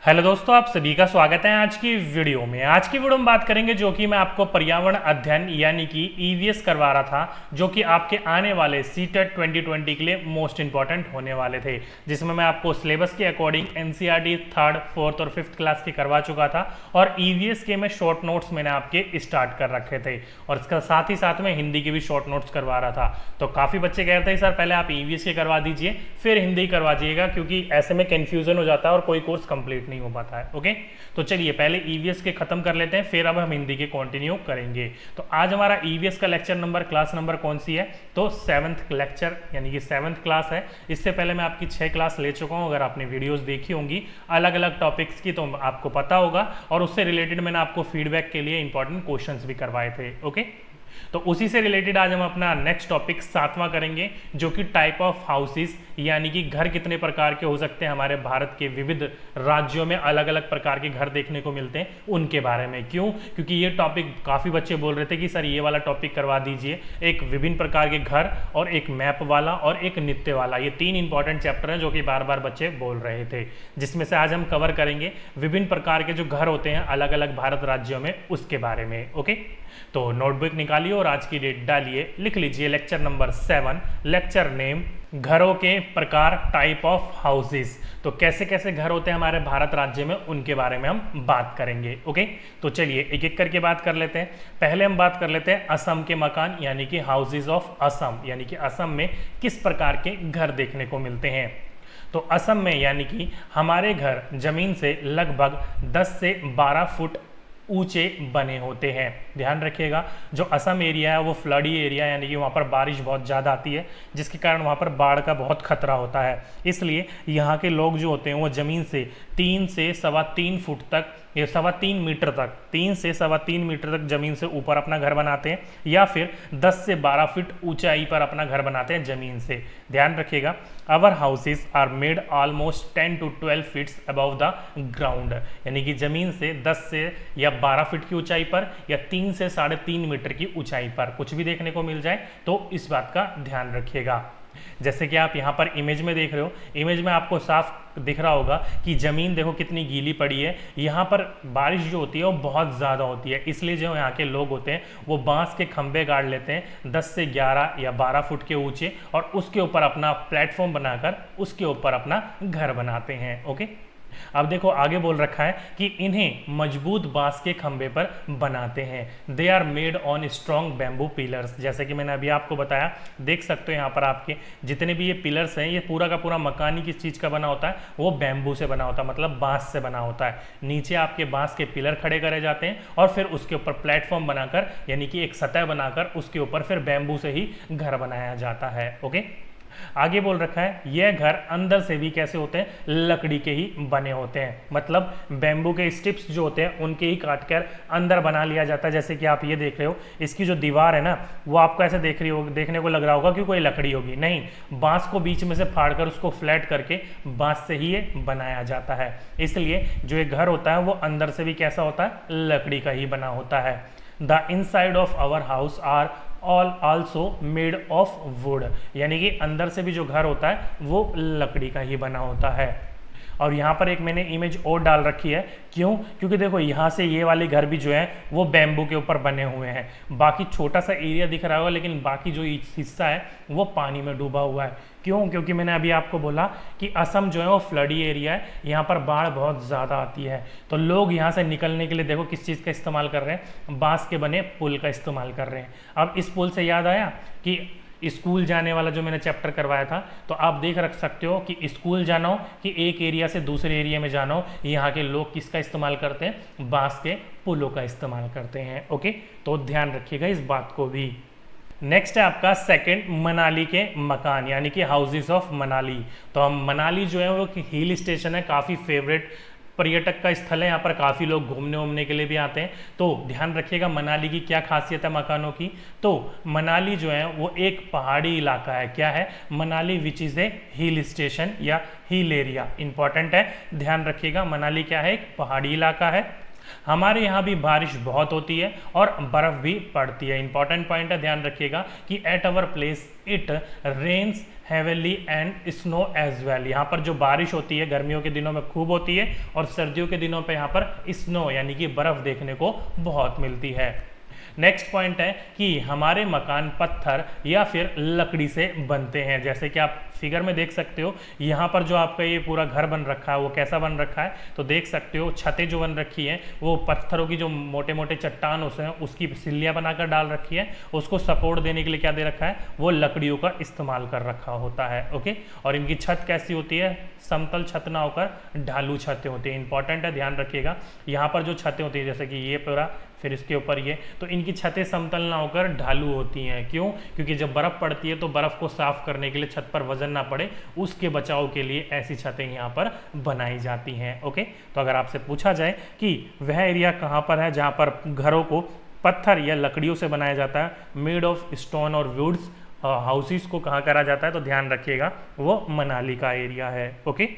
Hello दोस्तों, आप सभी का स्वागत है आज की वीडियो में। आज की वीडियो में बात करेंगे जो कि मैं आपको पर्यावरण अध्ययन यानी कि ईवीएस करवा रहा था, जो कि आपके आने वाले सीटेट 2020 के लिए मोस्ट इंपॉर्टेंट होने वाले थे, जिसमें मैं आपको सिलेबस के अकॉर्डिंग एनसीईआरटी थर्ड, फोर्थ और फिफ्थ क्लास की करवा चुका था और ईवीएस के मैं शॉर्ट नोट्स मैंने आपके स्टार्ट कर रखे थे और इसका साथ ही साथ में हिंदी के भी शॉर्ट नोट्स करवा रहा था। तो काफ़ी बच्चे कह रहे थे सर पहले आप ईवीएस के करवा दीजिए फिर हिंदी करवा दीजिएगा, क्योंकि ऐसे में कन्फ्यूजन हो जाता है और कोई कोर्स कंप्लीट नहीं हो पाता है। ओके, तो चलिए पहले ईवीएस के खत्म कर लेते हैं, फिर अब हम हिंदी के कंटिन्यू करेंगे। तो आज हमारा ईवीएस का लेक्चर नंबर, क्लास नंबर कौन सी है? तो 7th लेक्चर यानी कि 7th क्लास है। इससे पहले मैं आपकी 6 क्लास ले चुका हूं, अगर आपने वीडियोस देखी होंगी अलग अलग टॉपिक्स की तो आपको पता होगा, और उससे रिलेटेड मैंने आपको फीडबैक के लिए इंपॉर्टेंट क्वेश्चंस भी करवाए थे। ओके, तो उसी से रिलेटेड आज हम अपना नेक्स्ट टॉपिक 7वां करेंगे, जो कि टाइप ऑफ हाउसेस यानी कि घर कितने प्रकार के हो सकते हैं। हमारे भारत के विविध राज्यों में अलग अलग प्रकार के घर देखने को मिलते हैं, उनके बारे में। क्यों? क्योंकि ये टॉपिक काफ़ी बच्चे बोल रहे थे कि सर ये वाला टॉपिक करवा दीजिए, एक विभिन्न प्रकार के घर और एक मैप वाला और एक नित्य वाला। ये 3 इंपॉर्टेंट चैप्टर हैं जो कि बार बार बच्चे बोल रहे थे, जिसमें से आज हम कवर करेंगे विभिन्न प्रकार के जो घर होते हैं अलग अलग भारत राज्यों में, उसके बारे में। ओके, तो नोटबुक निकालिए और आज की डेट डालिए, लिख लीजिए लेक्चर नंबर 7, लेक्चर नेम घरों के प्रकार, टाइप ऑफ हाउसेस। तो कैसे कैसे घर होते हैं हमारे भारत राज्य में, उनके बारे में हम बात करेंगे। ओके, तो चलिए एक एक करके बात कर लेते हैं। पहले हम बात कर लेते हैं असम के मकान यानी कि हाउसेज ऑफ असम, यानी कि असम में किस प्रकार के घर देखने को मिलते हैं। तो असम में यानी कि हमारे घर जमीन से लगभग 10 से 12 फुट ऊंचे बने होते हैं। ध्यान रखिएगा, जो असम एरिया है वो फ्लडी एरिया, यानी कि वहाँ पर बारिश बहुत ज़्यादा आती है, जिसके कारण वहाँ पर बाढ़ का बहुत खतरा होता है। इसलिए यहाँ के लोग जो होते हैं वो ज़मीन से 3 से 3.25 फुट तक, ये 3.25 मीटर तक, 3 से 3.25 मीटर तक ज़मीन से ऊपर अपना घर बनाते हैं, या फिर 10 से 12 फीट ऊंचाई पर अपना घर बनाते हैं ज़मीन से। ध्यान रखिएगा, our houses are made almost 10 to 12 feets above the ground, यानी कि ज़मीन से 10 से या 12 फीट की ऊंचाई पर या 3 से 3.5 मीटर की ऊंचाई पर कुछ भी देखने को मिल जाए तो इस बात का ध्यान रखिएगा। जैसे कि आप यहाँ पर इमेज में देख रहे हो, इमेज में आपको साफ दिख रहा होगा कि ज़मीन देखो कितनी गीली पड़ी है। यहाँ पर बारिश जो होती है वो बहुत ज़्यादा होती है, इसलिए जो यहाँ के लोग होते हैं वो बांस के खंभे गाड़ लेते हैं 10 से 11 या 12 फुट के ऊंचे, और उसके ऊपर अपना प्लेटफॉर्म बनाकर उसके ऊपर अपना घर बनाते हैं। ओके, अब देखो आगे बोल रखा है कि इन्हें मजबूत बांस के खंभे पर बनाते हैं। They are made on strong bamboo pillars, जैसे कि मैंने अभी आपको बताया, देख सकते हो यहाँ पर आपके जितने भी ये पिलर्स हैं, ये पूरा का पूरा मकान ही किस चीज़ का बना होता है, वो बैम्बू से बना होता है, मतलब बांस से बना होता है। नीचे आपके बांस के पिलर खड़े करे जाते हैं और फिर उसके ऊपर प्लेटफॉर्म बनाकर यानी कि एक सतह बनाकर उसके ऊपर फिर बैम्बू से ही घर बनाया जाता है। ओके, आगे बोल रखा है यह घर अंदर से भी कैसे होते हैं, लकड़ी के ही बने होते हैं, मतलब बैम्बू के स्टिप्स जो होते हैं उनके ही काट कर अंदर बना लिया जाता है। जैसे कि आप ये देख रहे हो, इसकी जो दीवार है ना, वो आपको ऐसे देखने को लग रहा होगा कि कोई लकड़ी होगी, नहीं, बांस को बीच में से फाड़कर उसको फ्लैट करके बांस से ही ये बनाया जाता है। इसलिए जो ये घर होता है वो अंदर से भी कैसा होता है, लकड़ी का ही बना होता है। The inside of our house are all also made of wood, यानी कि अंदर से भी जो घर होता है वो लकड़ी का ही बना होता है। और यहाँ पर एक मैंने इमेज और डाल रखी है, क्यों? क्योंकि देखो यहाँ से ये वाले घर भी जो है वो बैम्बू के ऊपर बने हुए हैं। बाकी छोटा सा एरिया दिख रहा होगा, लेकिन बाकी जो हिस्सा है वो पानी में डूबा हुआ है। क्यों? क्योंकि मैंने अभी आपको बोला कि असम जो है वो फ्लडी एरिया है, यहाँ पर बाढ़ बहुत ज़्यादा आती है, तो लोग यहाँ से निकलने के लिए देखो किस चीज़ का इस्तेमाल कर रहे हैं, बांस के बने पुल का इस्तेमाल कर रहे हैं। अब इस पुल से याद आया कि स्कूल जाने वाला जो मैंने चैप्टर करवाया था, तो आप देख रख सकते हो कि स्कूल जाना हो कि एक एरिया से दूसरे एरिया में जाना हो, यहाँ के लोग किसका इस्तेमाल करते हैं, बांस के पुलों का इस्तेमाल करते हैं। ओके, तो ध्यान रखिएगा इस बात को भी। नेक्स्ट है आपका सेकंड, मनाली के मकान यानी कि हाउसेस ऑफ मनाली। तो हम मनाली जो है वो हिल स्टेशन है, काफ़ी फेवरेट पर्यटक का स्थल है, यहाँ पर काफ़ी लोग घूमने वूमने के लिए भी आते हैं। तो ध्यान रखिएगा मनाली की क्या खासियत है मकानों की। तो मनाली जो है वो एक पहाड़ी इलाका है। क्या है Manali? Which is a hill station या हिल एरिया। इंपॉर्टेंट है, ध्यान रखिएगा, मनाली क्या है, एक पहाड़ी इलाका है। हमारे यहाँ भी बारिश बहुत होती है और बर्फ़ भी पड़ती है। इंपॉर्टेंट पॉइंट है, ध्यान रखिएगा कि at our place it rains heavenly and snow as well. यहाँ पर जो बारिश होती है गर्मियों के दिनों में खूब होती है और सर्दियों के दिनों पे यहाँ पर स्नो यानी कि बर्फ देखने को बहुत मिलती है। नेक्स्ट पॉइंट है कि हमारे मकान पत्थर या फिर लकड़ी से बनते हैं। जैसे कि आप फिगर में देख सकते हो, यहाँ पर जो आपका ये पूरा घर बन रखा है वो कैसा बन रखा है, तो देख सकते हो छतें जो बन रखी हैं वो पत्थरों की जो मोटे मोटे चट्टान होते हैं उसकी सिल्लियाँ बनाकर डाल रखी है। उसको सपोर्ट देने के लिए क्या दे रखा है, वो लकड़ियों का इस्तेमाल कर रखा होता है। ओके, और इनकी छत कैसी होती है, समतल छत ना होकर ढालू छतें होती हैं। इंपॉर्टेंट है, ध्यान रखिएगा। यहाँ पर जो छतें होती हैं जैसे कि ये पूरा, फिर इसके ऊपर ये, तो इनकी छतें समतल ना होकर ढालू होती हैं। क्यों? क्योंकि जब बर्फ़ पड़ती है तो बर्फ़ को साफ करने के लिए, छत पर वजन ना पड़े, उसके बचाव के लिए ऐसी छतें यहाँ पर बनाई जाती हैं। ओके, तो अगर आपसे पूछा जाए कि वह एरिया कहाँ पर है जहाँ पर घरों को पत्थर या लकड़ियों से बनाया जाता है, मेड ऑफ स्टोन और वुड्स हाउसेस को कहाँ करा जाता है, तो ध्यान रखिएगा वो मनाली का एरिया है। ओके,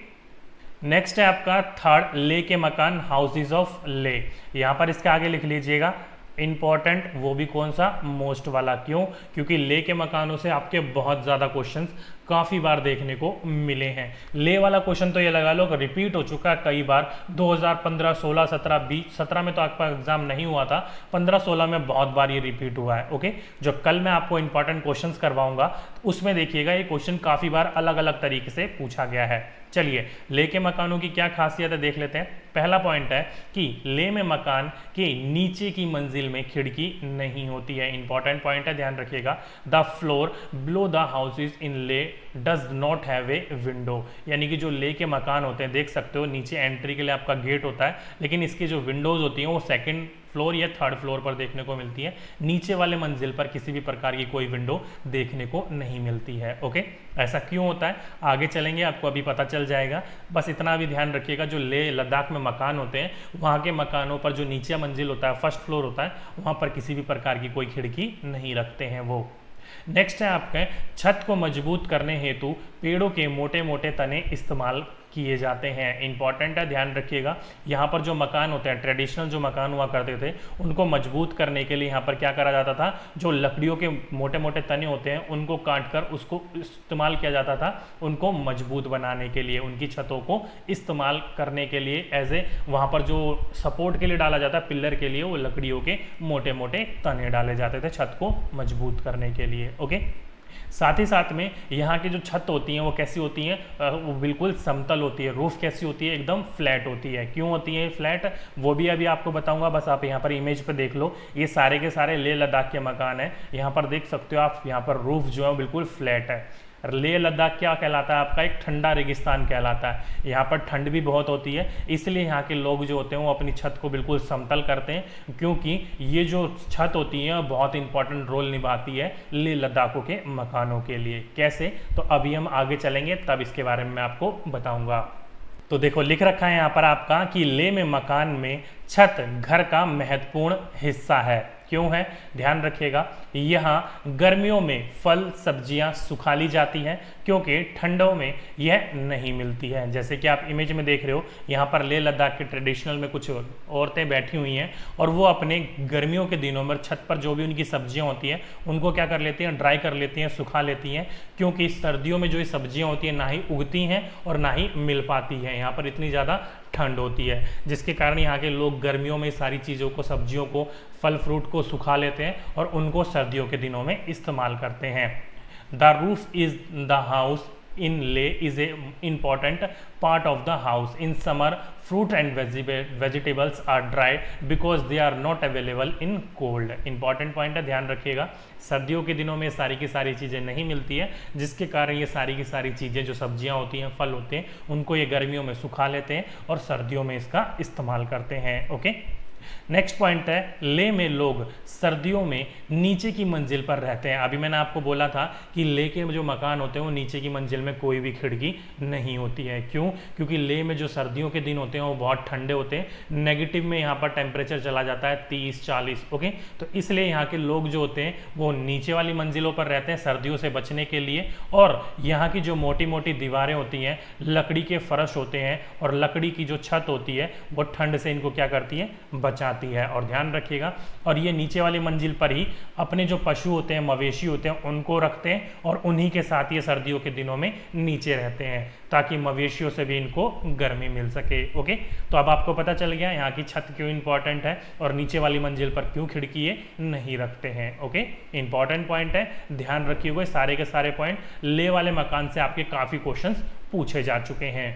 नेक्स्ट है आपका थर्ड, ले के मकान, हाउसेज ऑफ ले। यहाँ पर इसके आगे लिख लीजिएगा इंपॉर्टेंट, वो भी कौन सा, मोस्ट वाला। क्यों? क्योंकि ले के मकानों से आपके बहुत ज़्यादा क्वेश्चंस काफ़ी बार देखने को मिले हैं। ले वाला क्वेश्चन तो ये लगा लो कि रिपीट हो चुका है कई बार, 2015, 16, 17, 20, 17 में तो आपका एग्जाम नहीं हुआ था, 15, 16 में बहुत बार ये रिपीट हुआ है। ओके, जो कल मैं आपको इंपॉर्टेंट क्वेश्चंस करवाऊंगा उसमें देखिएगा ये क्वेश्चन काफ़ी बार अलग अलग तरीके से पूछा गया है। चलिए, ले के मकानों की क्या खासियत है देख लेते हैं। पहला पॉइंट है कि ले में मकान के नीचे की मंजिल में खिड़की नहीं होती है। इंपॉर्टेंट पॉइंट है, ध्यान रखिएगा। The floor below the houses in Leh does not have a window, यानी कि जो ले के मकान होते हैं देख सकते हो नीचे एंट्री के लिए आपका गेट होता है, लेकिन इसकी जो विंडोज होती हैं वो सेकंड फ्लोर या थर्ड फ्लोर पर देखने को मिलती है। नीचे वाले मंजिल पर किसी भी प्रकार की कोई विंडो देखने को नहीं मिलती है। ओके, ऐसा क्यों होता है आगे चलेंगे, आपको अभी पता चल जाएगा। बस इतना भी ध्यान रखिएगा, जो ले लद्दाख में मकान होते हैं वहाँ के मकानों पर जो नीचे मंजिल होता है, फर्स्ट फ्लोर होता है, वहाँ पर किसी भी प्रकार की कोई खिड़की नहीं रखते हैं वो। नेक्स्ट है आपके छत को मजबूत करने हेतु पेड़ों के मोटे मोटे तने इस्तेमाल किए जाते हैं। इंपॉर्टेंट है, ध्यान रखिएगा। यहाँ पर जो मकान होते हैं, ट्रेडिशनल जो मकान हुआ करते थे, उनको मजबूत करने के लिए यहाँ पर क्या करा जाता था, जो लकड़ियों के मोटे मोटे तने होते हैं उनको काट कर उसको इस्तेमाल किया जाता था उनको मजबूत बनाने के लिए, उनकी छतों को इस्तेमाल करने के लिए एज ए, वहाँ पर जो सपोर्ट के लिए डाला जाता है पिलर के लिए, वो लकड़ियों के मोटे मोटे तने डाले जाते थे छत को मजबूत करने के लिए। ओके, साथ ही साथ में यहाँ की जो छत होती हैं वो कैसी होती हैं, वो बिल्कुल समतल होती है। रूफ कैसी होती है, एकदम फ्लैट होती है। क्यों होती है फ्लैट, वो भी अभी आपको बताऊंगा, बस आप यहाँ पर इमेज पे देख लो। ये सारे के सारे लेह लद्दाख के मकान हैं, यहाँ पर देख सकते हो आप, यहाँ पर रूफ जो है बिल्कुल फ्लैट है। लेह लद्दाख क्या कहलाता है आपका, एक ठंडा रेगिस्तान कहलाता है। यहाँ पर ठंड भी बहुत होती है, इसलिए यहाँ के लोग जो होते हैं वो अपनी छत को बिल्कुल समतल करते हैं, क्योंकि ये जो छत होती है बहुत इंपॉर्टेंट रोल निभाती है लेह लद्दाखों के मकानों के लिए। कैसे, तो अभी हम आगे चलेंगे तब इसके बारे में मैं आपको बताऊंगा। तो देखो लिख रखा है यहाँ पर आपका कि लेह में मकान में छत घर का महत्वपूर्ण हिस्सा है। क्यों है, ध्यान रखिएगा। यहाँ गर्मियों में फल सब्जियां सुखा ली जाती हैं क्योंकि ठंडों में यह नहीं मिलती है। जैसे कि आप इमेज में देख रहे हो, यहाँ पर लेह लद्दाख के ट्रेडिशनल में कुछ औरतें बैठी हुई हैं और वो अपने गर्मियों के दिनों में छत पर जो भी उनकी सब्जियां होती हैं उनको क्या कर लेती हैं, ड्राई कर लेती हैं, सुखा लेती हैं, क्योंकि सर्दियों में जो ये सब्जियां होती हैं ना ही उगती हैं और ना ही मिल पाती हैं। यहाँ पर इतनी ज़्यादा ठंड होती है, जिसके कारण यहाँ के लोग गर्मियों में सारी चीज़ों को, सब्जियों को, फल फ्रूट को सुखा लेते हैं और उनको सर्दियों के दिनों में इस्तेमाल करते हैं। The roof is the house in Leh is a important part of the house. In summer, fruit and vegetables are dried because they are not available in cold. Important point है, ध्यान रखिएगा। सर्दियों के दिनों में सारी की सारी चीज़ें नहीं मिलती है, जिसके कारण ये सारी की सारी चीज़ें जो सब्जियां होती हैं, फल होते हैं, उनको ये गर्मियों में सुखा लेते हैं और सर्दियों में इसका इस्तेमाल करते हैं। ओके, नेक्स्ट पॉइंट है, लेह में लोग सर्दियों में नीचे की मंजिल पर रहते हैं। अभी मैंने आपको बोला था कि लेह के जो मकान होते हैं वो नीचे की मंजिल में कोई भी खिड़की नहीं होती है। क्यों? क्योंकि लेह में जो सर्दियों के दिन होते हैं वो बहुत ठंडे होते हैं, नेगेटिव में यहाँ पर टेम्परेचर चला जाता है 30-40। ओके, तो इसलिए यहाँ के लोग जो होते हैं वो नीचे वाली मंजिलों पर रहते हैं सर्दियों से बचने के लिए। और यहाँ की जो मोटी मोटी दीवारें होती हैं, लकड़ी के फर्श होते हैं और लकड़ी की जो छत होती है वो ठंड से इनको क्या करती है, बचाती है। और ध्यान रखिएगा, और ये नीचे वाली मंजिल पर ही अपने जो पशु होते हैं, मवेशी होते हैं, उनको रखते हैं और उन्हीं के साथ ये सर्दियों के दिनों में नीचे रहते हैं ताकि मवेशियों से भी इनको गर्मी मिल सके। ओके, तो अब आपको पता चल गया यहाँ की छत क्यों इंपॉर्टेंट है और नीचे वाली मंजिल पर क्यों खिड़की ये नहीं रखते हैं। ओके, इंपॉर्टेंट पॉइंट है, ध्यान रखिएगा। सारे के सारे पॉइंट ले वाले मकान से आपके काफ़ी क्वेश्चंस पूछे जा चुके हैं।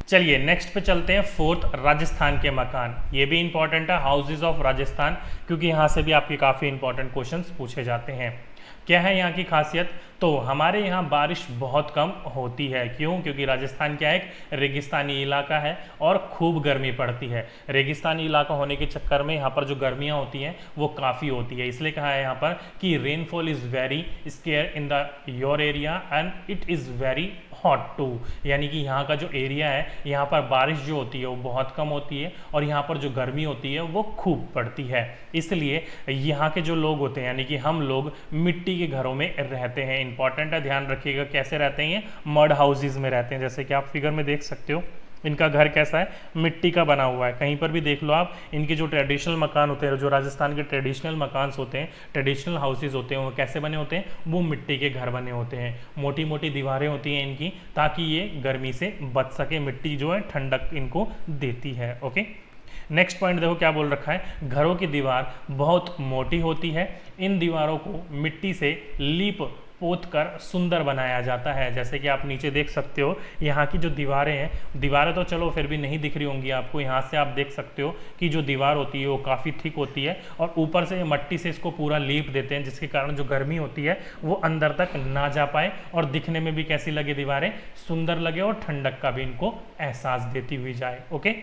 चलिए नेक्स्ट पे चलते हैं, फोर्थ राजस्थान के मकान। ये भी इंपॉर्टेंट है, हाउसेज ऑफ राजस्थान, क्योंकि यहाँ से भी आपके काफ़ी इंपॉर्टेंट क्वेश्चंस पूछे जाते हैं। क्या है यहाँ की खासियत? तो हमारे यहाँ बारिश बहुत कम होती है। क्यों? क्योंकि राजस्थान क्या है, एक रेगिस्तानी इलाका है और खूब गर्मी पड़ती है। रेगिस्तानी इलाका होने के चक्कर में यहाँ पर जो गर्मियाँ होती हैं वो काफ़ी होती है। इसलिए कहा है यहाँ पर कि rainfall is very scarce in the your area and it is very hot too, यानी कि यहाँ का जो एरिया है यहाँ पर बारिश जो होती है वो बहुत कम होती है और यहाँ पर जो गर्मी होती है वो खूब पड़ती है। इसलिए यहाँ के जो लोग होते हैं, यानी कि हम लोग मिट्टी के घरों में रहते हैं। इंपॉर्टेंट है, ध्यान रखिएगा कैसे रहते हैं। मड हाउसेज में रहते हैं, जैसे कि आप फिगर में देख सकते हो इनका घर कैसा है, मिट्टी का बना हुआ है। कहीं पर भी देख लो आप, इनके जो ट्रेडिशनल मकान होते हैं, जो राजस्थान के ट्रेडिशनल मकान होते हैं, ट्रेडिशनल हाउसेज होते हैं, वो कैसे बने होते हैं, वो मिट्टी के घर बने होते हैं। मोटी मोटी दीवारें होती हैं इनकी, ताकि ये गर्मी से बच सके। मिट्टी जो है ठंडक इनको देती है। ओके, नेक्स्ट पॉइंट देखो क्या बोल रखा है, घरों की दीवार बहुत मोटी होती है। इन दीवारों को मिट्टी से लीप पोत कर सुंदर बनाया जाता है। जैसे कि आप नीचे देख सकते हो, यहाँ की जो दीवारें हैं, दीवारें तो चलो फिर भी नहीं दिख रही होंगी आपको, यहाँ से आप देख सकते हो कि जो दीवार होती है वो काफ़ी थिक होती है और ऊपर से मट्टी से इसको पूरा लीप देते हैं, जिसके कारण जो गर्मी होती है वो अंदर तक ना जा पाए और दिखने में भी कैसी लगे, दीवारें सुंदर लगे और ठंडक का भी इनको एहसास देती हुई जाए। ओके,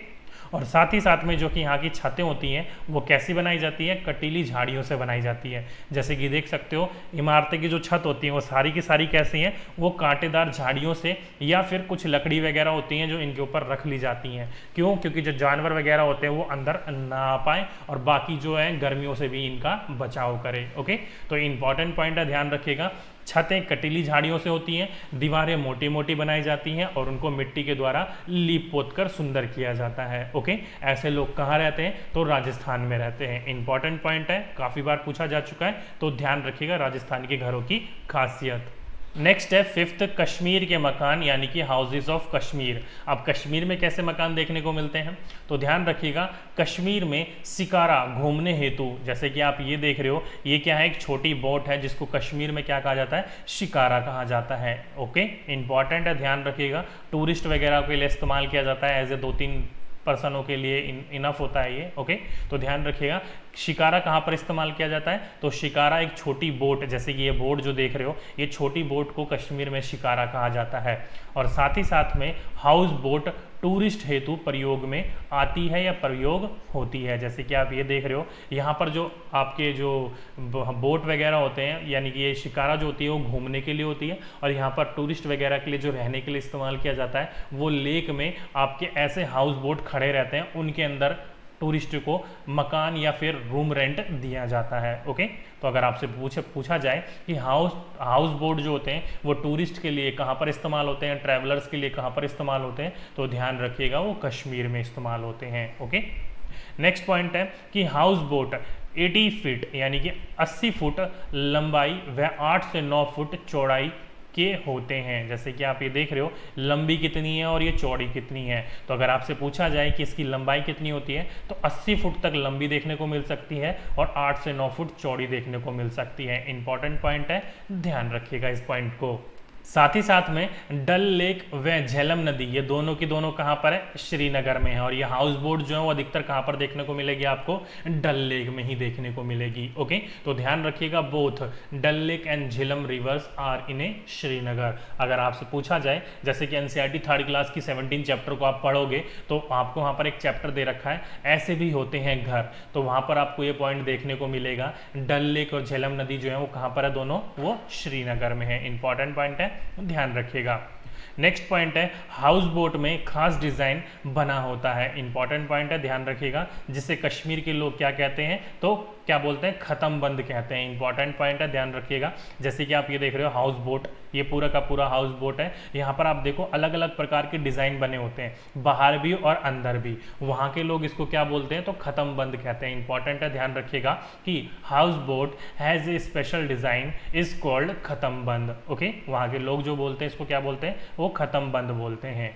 और साथ ही साथ में जो कि यहाँ की छतें होती हैं वो कैसी बनाई जाती है, कटीली झाड़ियों से बनाई जाती है। जैसे कि देख सकते हो इमारतें की जो छत होती हैं वो सारी की सारी कैसी हैं, वो कांटेदार झाड़ियों से या फिर कुछ लकड़ी वगैरह होती हैं जो इनके ऊपर रख ली जाती हैं। क्यों? क्योंकि जो जानवर वगैरह होते हैं वो अंदर ना आ पाए और बाकी जो है गर्मियों से भी इनका बचाव करे। ओके, तो इंपॉर्टेंट पॉइंट है, ध्यान रखिएगा। छतें कटीली झाड़ियों से होती हैं, दीवारें मोटी मोटी बनाई जाती हैं और उनको मिट्टी के द्वारा लीप पोत कर सुंदर किया जाता है। ओके, ऐसे लोग कहाँ रहते हैं? तो राजस्थान में रहते हैं। इंपॉर्टेंट पॉइंट है, काफ़ी बार पूछा जा चुका है, तो ध्यान रखिएगा राजस्थान के घरों की खासियत। नेक्स्ट है फिफ्थ, कश्मीर के मकान, यानी कि हाउसेज ऑफ कश्मीर। अब कश्मीर में कैसे मकान देखने को मिलते हैं, तो ध्यान रखिएगा, कश्मीर में शिकारा घूमने हेतु, जैसे कि आप ये देख रहे हो, ये क्या है, एक छोटी बोट है जिसको कश्मीर में क्या कहा जाता है, शिकारा कहा जाता है। ओके, इंपॉर्टेंट है, ध्यान रखिएगा। टूरिस्ट वगैरह के लिए इस्तेमाल किया जाता है, एज ए 2-3 पर्सनों के लिए इनफ होता है ये। ओके, तो ध्यान रखिएगा शिकारा कहाँ पर इस्तेमाल किया जाता है, तो शिकारा एक छोटी बोट, जैसे कि ये बोट जो देख रहे हो, ये छोटी बोट को कश्मीर में शिकारा कहा जाता है। और साथ ही साथ में हाउस बोट टूरिस्ट हेतु प्रयोग में आती है या प्रयोग होती है। जैसे कि आप ये देख रहे हो, यहाँ पर जो आपके जो बोट वगैरह होते हैं, यानी कि ये शिकारा जो होती है वो घूमने के लिए होती है और यहाँ पर टूरिस्ट वगैरह के लिए जो रहने के लिए इस्तेमाल किया जाता है, वो लेक में आपके ऐसे हाउस बोट खड़े रहते हैं, उनके अंदर टूरिस्ट को मकान या फिर रूम रेंट दिया जाता है। ओके, तो अगर आपसे पूछा जाए कि हाउस बोट जो होते हैं वो टूरिस्ट के लिए कहाँ पर इस्तेमाल होते हैं, ट्रैवलर्स के लिए कहाँ पर इस्तेमाल होते हैं, तो ध्यान रखिएगा वो कश्मीर में इस्तेमाल होते हैं। ओके, नेक्स्ट पॉइंट है कि हाउस बोट 80 फीट यानी कि 80 फुट लंबाई व 8 से 9 फुट चौड़ाई के होते हैं। जैसे कि आप ये देख रहे हो, लंबी कितनी है और ये चौड़ी कितनी है। तो अगर आपसे पूछा जाए कि इसकी लंबाई कितनी होती है, तो 80 फुट तक लंबी देखने को मिल सकती है और 8 से 9 फुट चौड़ी देखने को मिल सकती है। इंपॉर्टेंट पॉइंट है, ध्यान रखिएगा इस पॉइंट को। साथ ही साथ में डल लेक व झेलम नदी, ये दोनों की दोनों कहाँ पर है, श्रीनगर में है। और ये हाउस बोट जो है वो अधिकतर कहाँ पर देखने को मिलेगी, आपको डल लेक में ही देखने को मिलेगी। ओके, तो ध्यान रखिएगा, both Dal lake and Jhelum rivers are in a Srinagar. अगर आपसे पूछा जाए, जैसे कि एनसीईआरटी 3rd क्लास की 17 चैप्टर को आप पढ़ोगे, तो आपको वहाँ पर एक चैप्टर दे रखा है ऐसे भी होते हैं घर, तो वहाँ पर आपको ये पॉइंट देखने को मिलेगा। डल लेक और झेलम नदी जो है वो कहाँ पर है, दोनों वो श्रीनगर में है। इंपॉर्टेंट पॉइंट है, ध्यान रखिएगा। नेक्स्ट पॉइंट है हाउस बोट में खास डिजाइन बना होता है। इंपॉर्टेंट पॉइंट है, ध्यान रखिएगा, जिसे कश्मीर के लोग क्या कहते हैं तो क्या बोलते हैं, खत्म बंद कहते हैं। इंपॉर्टेंट पॉइंट है, ध्यान रखिएगा। जैसे कि आप ये देख रहे हो हाउस बोट, ये पूरा का पूरा हाउस बोट है। यहाँ पर आप देखो अलग अलग प्रकार के डिजाइन बने होते हैं, बाहर भी और अंदर भी। वहाँ के लोग इसको क्या बोलते हैं तो खत्म बंद कहते हैं। इंपॉर्टेंट है, ध्यान रखिएगा कि house boat has a special design is called खत्म बंद। ओके, वहाँ के लोग जो बोलते हैं इसको क्या बोलते हैं, वो खत्म बंद बोलते हैं।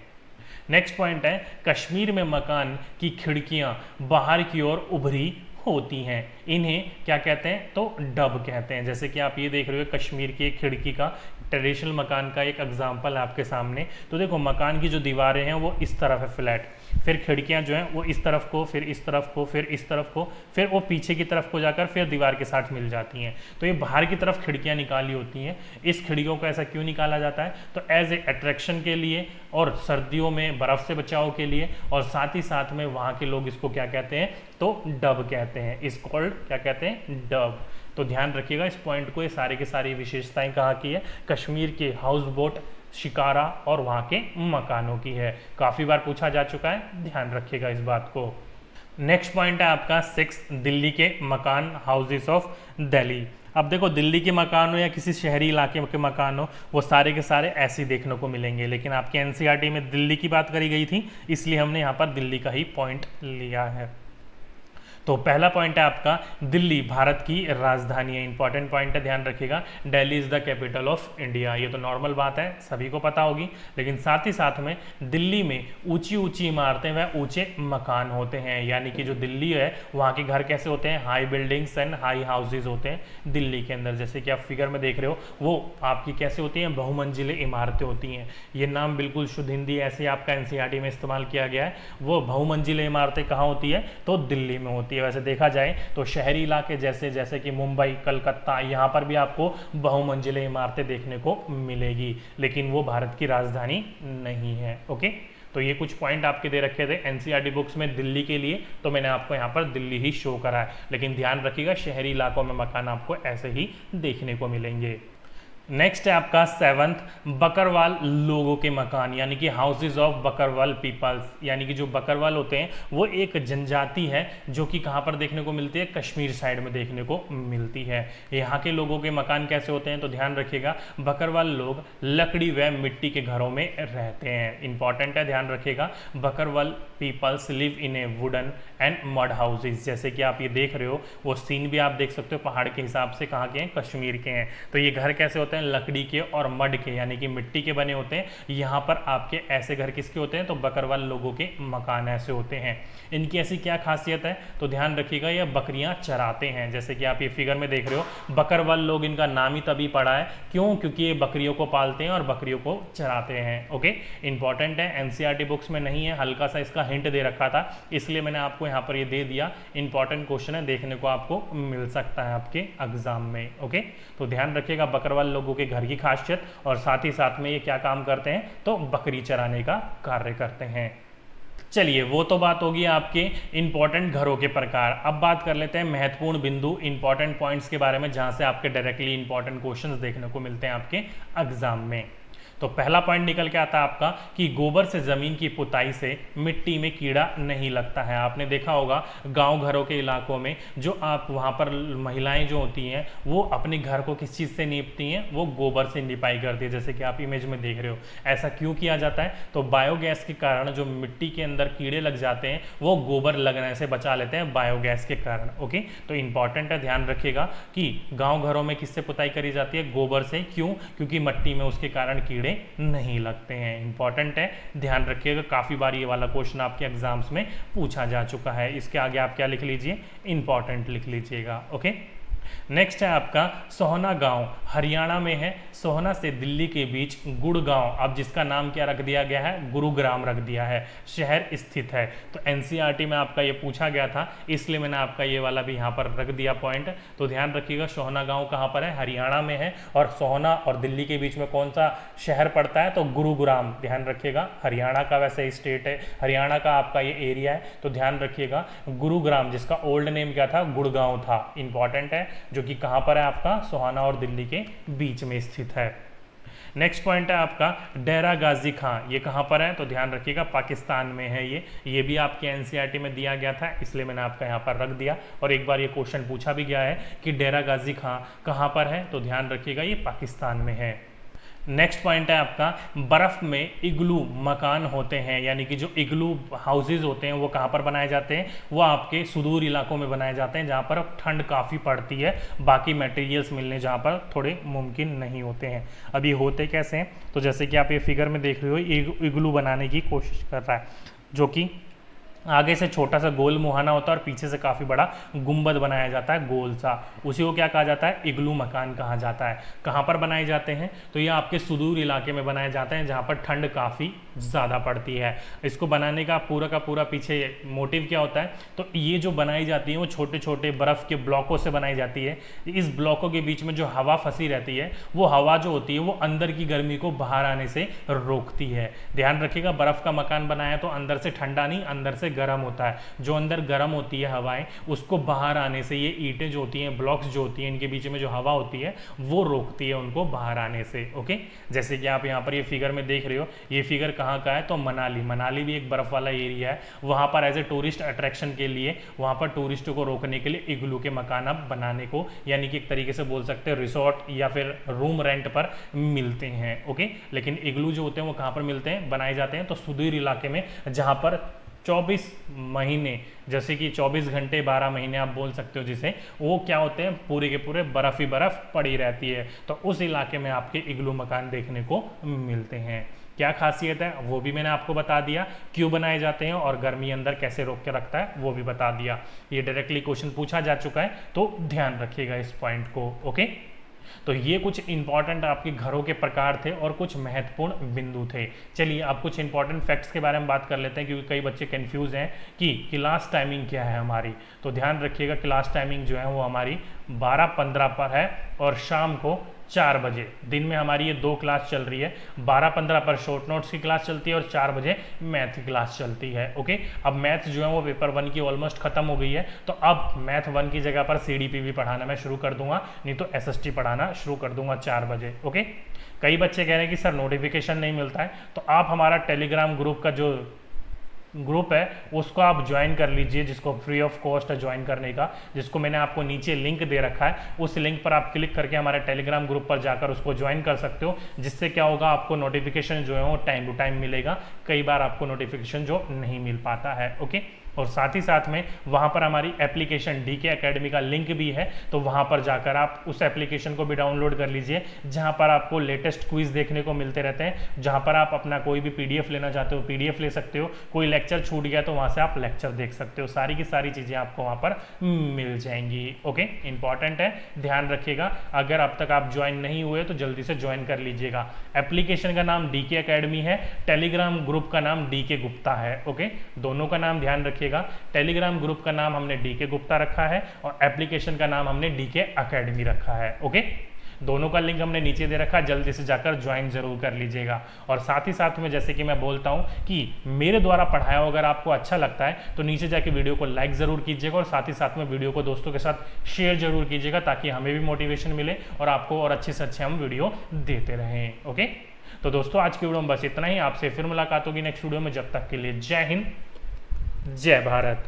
नेक्स्ट पॉइंट है कश्मीर में मकान की खिड़कियां बाहर की ओर उभरी होती हैं, इन्हें क्या कहते हैं तो डब कहते हैं। जैसे कि आप ये देख रहे हो कश्मीर की एक खिड़की का ट्रेडिशनल मकान का एक एग्जांपल है आपके सामने। तो देखो मकान की जो दीवारें हैं वो इस तरफ है फ्लैट, फिर खिड़कियां जो हैं वो इस तरफ को, फिर इस तरफ को, फिर इस तरफ को, फिर वो पीछे की तरफ को जाकर फिर दीवार के साथ मिल जाती हैं। तो ये बाहर की तरफ खिड़कियां निकाली होती हैं। इस खिड़कियों को ऐसा क्यों निकाला जाता है तो एज ए अट्रैक्शन के लिए और सर्दियों में बर्फ से बचाव के लिए, और साथ ही साथ में वहाँ के लोग इसको क्या कहते हैं तो डब कहते हैं। इस कॉल्ड क्या कहते हैं डब। तो ध्यान रखिएगा इस पॉइंट को, ये सारे के सारी विशेषताएं कहाँ की है, कश्मीर के हाउस बोट, शिकारा और वहाँ के मकानों की है। काफ़ी बार पूछा जा चुका है, ध्यान रखिएगा इस बात को। नेक्स्ट पॉइंट है आपका 6, दिल्ली के मकान, हाउसेस ऑफ दिल्ली। अब देखो दिल्ली के मकान हो या किसी शहरी इलाके के मकान हो, वो सारे के सारे ऐसे ही देखने को मिलेंगे, लेकिन आपके एनसीईआरटी में दिल्ली की बात करी गई थी, इसलिए हमने यहाँ पर दिल्ली का ही पॉइंट लिया है। तो पहला पॉइंट है आपका दिल्ली भारत की राजधानी है। इंपॉर्टेंट पॉइंट है, ध्यान रखिएगा, Delhi is the capital of India. ये तो नॉर्मल बात है, सभी को पता होगी, लेकिन साथ ही साथ में दिल्ली में ऊंची ऊंची इमारतें व ऊंचे मकान होते हैं। यानी कि जो दिल्ली है वहाँ के घर कैसे होते हैं, high buildings and high houses होते हैं दिल्ली के अंदर। जैसे कि आप फिगर में देख रहे हो वो आपकी कैसे होती हैं, बहुमंजिले इमारतें होती हैं। ये नाम बिल्कुल शुद्ध हिंदी ऐसे आपका एनसीईआरटी में इस्तेमाल किया गया है। वो बहुमंजिले इमारतें कहाँ होती है तो दिल्ली में होती है। वैसे देखा जाए तो शहरी इलाके जैसे कि मुंबई, कलकत्ता, यहाँ पर भी आपको बहुमंजिले इमारतें देखने को मिलेगी, लेकिन वो भारत की राजधानी नहीं है। ओके, तो ये कुछ पॉइंट आपके दे रखे थे एनसीईआरटी बुक्स में दिल्ली के लिए, तो मैंने आपको यहाँ पर दिल्ली ही शो करा है, लेकिन ध्यान रखिएगा शहरी इलाकों में मकान आपको ऐसे ही देखने को मिलेंगे। नेक्स्ट है आपका 7th, बकरवाल लोगों के मकान, यानी कि हाउसेज ऑफ बकरवाल पीपल्स। यानी कि जो बकरवाल होते हैं वो एक जनजाति है जो कि कहाँ पर देखने को मिलती है, कश्मीर साइड में देखने को मिलती है। यहाँ के लोगों के मकान कैसे होते हैं तो ध्यान रखिएगा, बकरवाल लोग लकड़ी व मिट्टी के घरों में रहते हैं। इंपॉर्टेंट है, ध्यान रखिएगा, Bakarwal peoples live in a wooden and mud houses. जैसे कि आप ये देख रहे हो वो सीन भी आप देख सकते हो पहाड़ के हिसाब से, कहाँ के हैं, कश्मीर के हैं। तो ये घर कैसे होते हैं, लकड़ी के और मड के यानी कि मिट्टी के बने होते हैं। यहाँ पर आपके ऐसे घर किसके होते हैं तो बकरवाल लोगों के मकान ऐसे होते हैं। इनकी ऐसी क्या खासियत है तो ध्यान रखिएगा, ये बकरियां चराते हैं। जैसे कि आप ये फिगर में देख रहे हो, बकरवाल लोग, इनका नाम ही तभी पड़ा है, क्यों, क्योंकि ये बकरियों को पालते हैं और बकरियों को चराते हैं। ओके, इंपॉर्टेंट है, एनसीईआरटी बुक्स में नहीं है, हल्का सा इसका हिंट दे रखा था, इसलिए मैंने आपको यहाँ पर ये दे दिया। इंपॉर्टेंट क्वेश्चन है, देखने को आपको मिल सकता है आपके एग्जाम में। ओके, तो ध्यान रखिएगा बकरवाल लोगों के घर की खासियत, और साथ ही साथ में ये क्या काम करते हैं तो बकरी चराने का कार्य करते हैं। चलिए, वो तो बात होगी आपके इंपॉर्टेंट घरों के प्रकार। अब बात कर लेते हैं महत्वपूर्ण बिंदु, इंपॉर्टेंट पॉइंट्स के बारे में, जहां से आपके डायरेक्टली इंपॉर्टेंट क्वेश्चंस देखने को मिलते हैं आपके एग्जाम में। तो पहला पॉइंट निकल के आता है आपका कि गोबर से जमीन की पुताई से मिट्टी में कीड़ा नहीं लगता है। आपने देखा होगा गांव घरों के इलाकों में जो आप वहां पर महिलाएं जो होती हैं वो अपने घर को किस चीज़ से नीपती हैं, वो गोबर से निपाई करती है। जैसे कि आप इमेज में देख रहे हो, ऐसा क्यों किया जाता है तो बायोगैस के कारण जो मिट्टी के अंदर कीड़े लग जाते हैं वो गोबर लगने से बचा लेते हैं बायोगैस के कारण। ओके, तो इंपॉर्टेंट है, ध्यान रखिएगा कि गाँव घरों में किससे पुताई करी जाती है, गोबर से। क्यों, क्योंकि मिट्टी में उसके कारण कीड़े नहीं लगते हैं। इंपॉर्टेंट है, ध्यान रखिएगा, काफी बार ये वाला क्वेश्चन आपके एग्जाम्स में पूछा जा चुका है। इसके आगे आप क्या लिख लीजिए, इंपॉर्टेंट लिख लीजिएगा। ओके, नेक्स्ट है आपका सोहना गांव, हरियाणा में है। सोहना से दिल्ली के बीच गुड़गांव, अब जिसका नाम क्या रख दिया गया है, गुरुग्राम रख दिया है, शहर स्थित है। तो एनसीईआरटी में आपका ये पूछा गया था, इसलिए मैंने आपका ये वाला भी यहाँ पर रख दिया पॉइंट। तो ध्यान रखिएगा, सोहना गांव कहाँ पर है, हरियाणा में है, और सोहना और दिल्ली के बीच में कौन सा शहर पड़ता है तो गुरुग्राम। ध्यान रखिएगा, हरियाणा का वैसे स्टेट है, हरियाणा का आपका ये एरिया है, तो ध्यान रखिएगा गुरुग्राम, जिसका ओल्ड नेम क्या था, गुड़गांव था। इंपॉर्टेंट है, जो कि कहां पर है आपका, सोहाना और दिल्ली के बीच में स्थित है। नेक्स्ट पॉइंट है आपका डेरा गाजी खां, ये कहाँ पर है तो ध्यान रखिएगा पाकिस्तान में है ये भी आपके एनसीईआरटी में दिया गया था, इसलिए मैंने आपका यहाँ पर रख दिया। और एक बार ये क्वेश्चन पूछा भी गया है कि डेरा गाजी खां कहाँ पर है, तो ध्यान रखिएगा ये पाकिस्तान में है। नेक्स्ट पॉइंट है आपका बर्फ़ में इग्लू मकान होते हैं, यानी कि जो इग्लू हाउसेज होते हैं वो कहाँ पर बनाए जाते हैं, वो आपके सुदूर इलाकों में बनाए जाते हैं जहाँ पर ठंड काफ़ी पड़ती है, बाकी मटेरियल्स मिलने जहाँ पर थोड़े मुमकिन नहीं होते हैं। अभी होते कैसे हैं, तो जैसे कि आप ये फिगर में देख रहे हो, इग्लू बनाने की कोशिश कर रहा है, जो कि आगे से छोटा सा गोल मुहाना होता है और पीछे से काफ़ी बड़ा गुंबद बनाया जाता है गोल सा, उसी को क्या कहा जाता है, इग्लू मकान कहा जाता है। कहाँ पर बनाए जाते हैं, तो ये आपके सुदूर इलाके में बनाए जाते हैं जहाँ पर ठंड काफ़ी ज़्यादा पड़ती है। इसको बनाने का पूरा पीछे मोटिव क्या होता है, तो ये जो बनाई जाती है वो छोटे छोटे बर्फ़ के ब्लॉकों से बनाई जाती है। इस ब्लॉकों के बीच में जो हवा फंसी रहती है, वो हवा जो होती है वो अंदर की गर्मी को बाहर आने से रोकती है। ध्यान रखिएगा, बर्फ़ का मकान बनाया तो अंदर से ठंडा नहीं, अंदर से गर्म होता है। जो अंदर गर्म होती है हवाएं, उसको बाहर आने से ये ईंटें जो होती हैं, ब्लॉक्स जो होती हैं, इनके बीच में जो हवा होती है वो रोकती है उनको बाहर आने से। ओके, जैसे कि आप यहाँ पर ये फिगर में देख रहे हो, ये फिगर कहाँ का है, तो मनाली भी एक बर्फ वाला एरिया है। वहाँ पर एज ए टूरिस्ट अट्रैक्शन के लिए, वहाँ पर टूरिस्टों को रोकने के लिए इग्लू के मकान अब बनाने को, यानी कि एक तरीके से बोल सकते हैं रिसोर्ट या फिर रूम रेंट पर मिलते हैं। ओके, लेकिन इग्लू जो होते हैं वो कहाँ पर मिलते हैं, बनाए जाते हैं तो सुदूर इलाके में, जहाँ पर 24 महीने, जैसे कि 24 घंटे 12 महीने आप बोल सकते हो जिसे, वो क्या होते हैं, पूरे के पूरे बर्फ ही बर्फ पड़ी रहती है। तो उस इलाके में आपके इग्लू मकान देखने को मिलते हैं। क्या खासियत है वो भी मैंने आपको बता दिया, क्यों बनाए जाते हैं और गर्मी अंदर कैसे रोक के रखता है वो भी बता दिया। ये डायरेक्टली क्वेश्चन पूछा जा चुका है, तो ध्यान रखिएगा इस पॉइंट को। ओके, तो ये कुछ इंपॉर्टेंट आपके घरों के प्रकार थे और कुछ महत्वपूर्ण बिंदु थे। चलिए अब कुछ इंपॉर्टेंट फैक्ट्स के बारे में बात कर लेते हैं, क्योंकि कई बच्चे कंफ्यूज हैं कि क्लास टाइमिंग क्या है हमारी। तो ध्यान रखिएगा, क्लास टाइमिंग जो है वो हमारी 12:15 पर है और शाम को 4 बजे। दिन में हमारी ये 2 क्लास चल रही है, 12:15 पर शॉर्ट नोट्स की क्लास चलती है और 4 बजे मैथ की क्लास चलती है। ओके, अब मैथ जो है वो पेपर 1 की ऑलमोस्ट खत्म हो गई है, तो अब मैथ 1 की जगह पर CDPV पढ़ाना मैं शुरू कर दूंगा, नहीं तो SST पढ़ाना शुरू कर दूंगा 4 बजे। ओके, कई बच्चे कह रहे हैं कि सर नोटिफिकेशन नहीं मिलता है, तो आप हमारा टेलीग्राम ग्रुप का जो ग्रुप है उसको आप ज्वाइन कर लीजिए, जिसको फ्री ऑफ कॉस्ट है ज्वाइन करने का, जिसको मैंने आपको नीचे लिंक दे रखा है। उस लिंक पर आप क्लिक करके हमारे टेलीग्राम ग्रुप पर जाकर उसको ज्वाइन कर सकते हो, जिससे क्या होगा, आपको नोटिफिकेशन जो है वो टाइम टू टाइम मिलेगा। कई बार आपको नोटिफिकेशन जो नहीं मिल पाता है। ओके, और साथ ही साथ में वहाँ पर हमारी एप्लीकेशन DK अकेडमी का लिंक भी है, तो वहाँ पर जाकर आप उस एप्लीकेशन को भी डाउनलोड कर लीजिए, जहाँ पर आपको लेटेस्ट क्विज देखने को मिलते रहते हैं, जहाँ पर आप अपना कोई भी PDF लेना चाहते हो PDF ले सकते हो, कोई लेक्चर छूट गया तो वहाँ से आप लेक्चर देख सकते हो, सारी की सारी चीज़ें आपको वहाँ पर मिल जाएंगी। ओके, इंपॉर्टेंट है, ध्यान रखिएगा। अगर अब तक आप ज्वाइन नहीं हुए तो जल्दी से ज्वाइन कर लीजिएगा। एप्लीकेशन का नाम DK अकेडमी है, टेलीग्राम ग्रुप का नाम DK गुप्ता है। ओके, दोनों का नाम ध्यान रखिएगा, टेलीग्राम ग्रुप का नाम हमने DK गुप्ता रखा है और एप्लीकेशन का नाम हमने DK अकेडमी रखा है। ओके, दोनों का लिंक हमने नीचे दे रखा है, जल्दी से जाकर ज्वाइन जरूर कर लीजिएगा। और साथ ही साथ में जैसे कि मैं बोलता हूं कि मेरे द्वारा पढ़ाया अगर आपको अच्छा लगता है तो नीचे जाके वीडियो को लाइक जरूर कीजिएगा और साथ ही साथ में वीडियो को दोस्तों के साथ शेयर जरूर कीजिएगा, ताकि हमें भी मोटिवेशन मिले और आपको और अच्छे से अच्छे हम वीडियो देते रहें। ओके, तो दोस्तों आज की वीडियो में बस इतना ही, आपसे फिर मुलाकात होगी नेक्स्ट वीडियो में। जब तक के लिए जय हिंद, जय भारत।